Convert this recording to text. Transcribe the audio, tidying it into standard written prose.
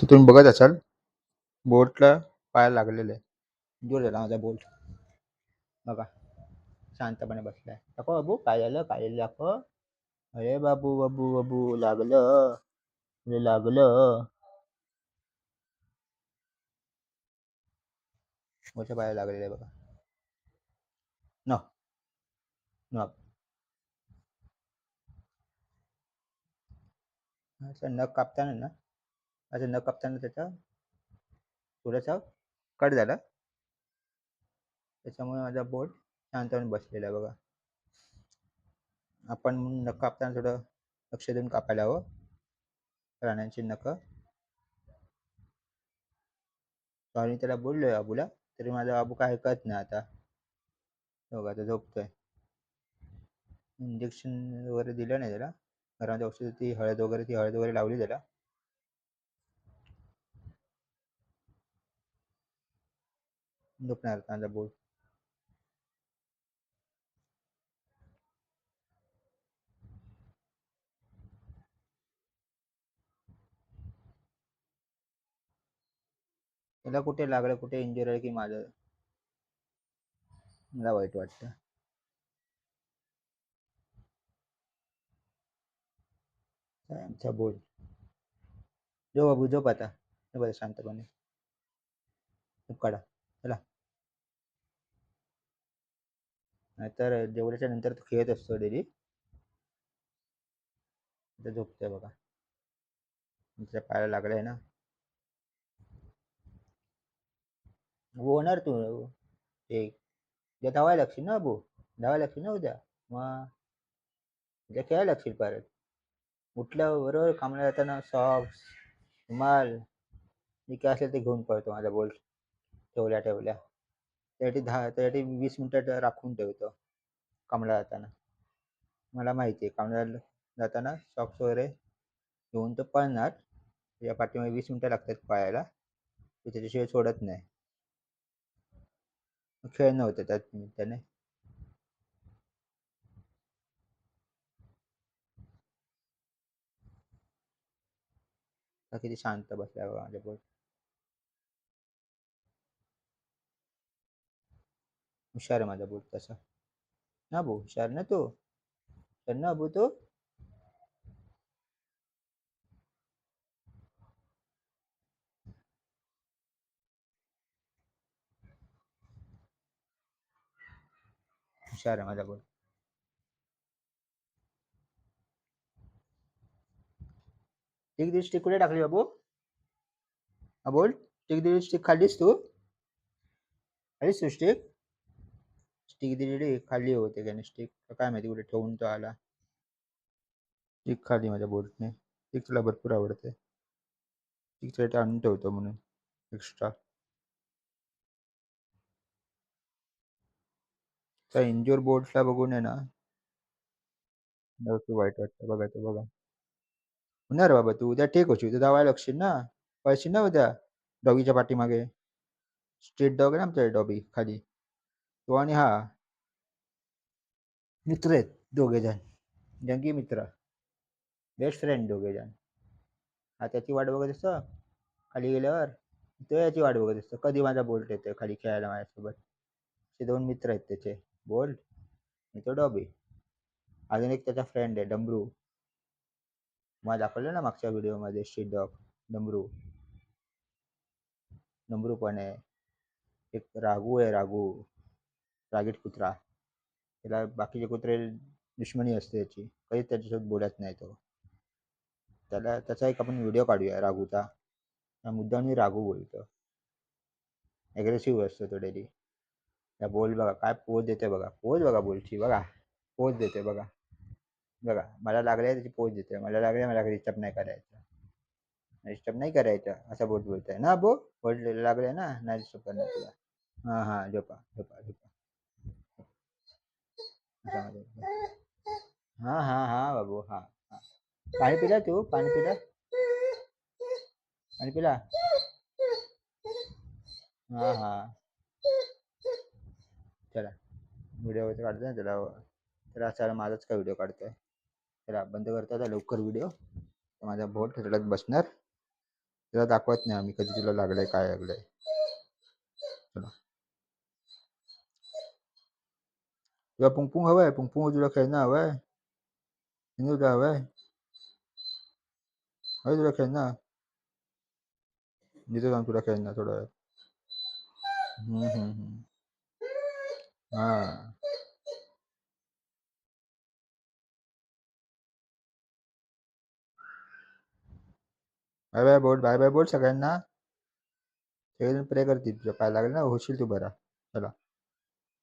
तर तुम्ही बघत असाल बोटला पाय लागलेले आहे. दूर झाला माझा बोट. बघा शांतपणे बसलाय. दाखव बाबू काय झालं काय झालं दाखव. अरे बाबू बाबू बाबू लागलं. अरे लागलं. मोठ्या पायाला लागलेलं आहे बघा. न न असं नख कापताना ना असं नख कापताना त्याचा थोडासा कट झाला. त्याच्यामुळे माझा बोट शांतपणे बसलेला आहे बघा. आपण नख कापताना थोडं लक्ष देऊन कापायला हवं प्राण्यांची नख. आणि त्याला बोललोय बाबूला तरी माझा बाबू काय ऐकत नाही आता. बघा आता झोपतोय. इंजेक्शन वगैरे दिलं नाही त्याला. घरामध्ये औषध ती हळद वगैरे लावली त्याला. झोपणार माझा बोट. त्याला कुठे लागलं कुठे इंजुरी आहे की माझं मला वाईट वाटतं. काय आमचा बोट. झोप बाबू झोप आता. बरं शांतपणे झोप काढा चला. नाहीतर जेवढ्याच्या नंतर तो खेळत असतो डेली. आता झोपतोय बघा. त्याच्या पायाला लागलंय ना. होणार तू ते उद्या धावायला लागशील ना बाबू. धावायला लागशील ना उद्या. मग उद्या खेळायला लागशील परत. उठल्याबरोबर कामाला जाताना सॉक्स रुमाल मी काय असेल ते घेऊन पळतो माझा बोल ठेवल्या ठेवल्या. त्यासाठी 20 मिनिटं राखून ठेवतो कामाला जाताना. मला माहिती आहे कामाला जाताना सॉक्स वगैरे घेऊन तो पळणार. त्याच्या पाठीमागे 20 मिनिटं लागतात पळायला. तो त्याच्याशिवाय सोडत नाही. खेळणं होतं त्यात त्याने. किती शांत बसलाय बघा माझ्या बोल. हुशार आहे माझा बोल तसा ना भाऊ. हुशार ना तो. हुशार ना भाऊ तो. हुशार आहे माझा बोल. टिक दिली स्टिक कुठे टाकली बाबू. हा बोल टिक दिली स्टिक खाल्लीस तू. खाल्लीस तू स्टिक. स्टिक दिलेली खाल्ली होते त्याने स्टिक काय माहिती कुठे ठेवून तो आला. स्टिक खाल्ली माझ्या बोलटने. स्टिक तुला भरपूर आवडते. स्टिक साठी आणून ठेवतो म्हणून एक्स्ट्रा. त्या इंजोर बोर्डला बघून आहे ना खूप वाईट वाटतं. बघा ते बघा. होणार बाबा तू उद्या ठीक होशील. उद्या धावायला लागशील ना. पळशील ना उद्या. डॉगीच्या पाठीमागे. स्ट्रीट डॉग आहे ना आमच्या डॉबी खाली. तो आणि हा मित्र आहेत दोघे जण. जंगी मित्र. बेस्ट फ्रेंड दोघे जण. हा त्याची वाट बघत असतो खाली गेल्यावर. तो याची वाट बघत असतो कधी माझा बोल्ट येतोय खाली खेळायला माझ्यासोबत. ते दोन मित्र आहेत त्याचे. बोल्ट आणि तो डॉबी. अजून एक त्याचा फ्रेंड आहे डमरू. मला दाखवलं ना मागच्या व्हिडिओमध्ये स्ट्रीट डॉग डमरू. डमरू पण आहे. एक राघू आहे राघू. रागीट कुत्रा. त्याला बाकीचे कुत्रे दुश्मनी असते त्याची. कधीच त्याच्यासोबत बोलत नाही तो. त्याचा एक आपण व्हिडिओ काढूया राघूचा. मुद्दाम मी राघू बोलतो. ॲग्रेसिव्ह असतो तो डेली. त्या बोल बघा काय पोज देते बघा. पोज बघा बोलची बघा. पोज देते बघा. बघा मला लागले त्याची पोज देते. मला लागले मला डिस्टर्ब नाही करायचं. डिस्टर्ब नाही करायचं असं बोट बोलतोय ना बो. बोल लागले ना नाही डिस्टर्ब करणार तुला. हां हां झोपा झोपा झोपा. हां हां हां बाबू हां हां. पाणी पिला तू पाणी पिला. पाणी पिला. हां हां. चला व्हिडिओ काढतोय ना त्याला. त्याला चला माझाच काय व्हिडिओ काढतोय. त्याला बंद करतो आता लवकर व्हिडिओ. माझा बोट रडत बसणार. त्याला दाखवत नाही आम्ही कधी तुला लागलंय काय लागलंय. चला तुला पुंगपुंग हवंय, पुंगपुंग तुला खेळणं हवंय, हिंदू तुला हवंय, हवंय तुला खेळणं. देतो जाऊन तुला खेळणं थोडं वेळ. हा बाय बाय बोल, बाय बाय बोल सगळ्यांना. सगळेजण प्रे करतील तुझ्या पाय लागेल ना, होशील तू बरा. चला.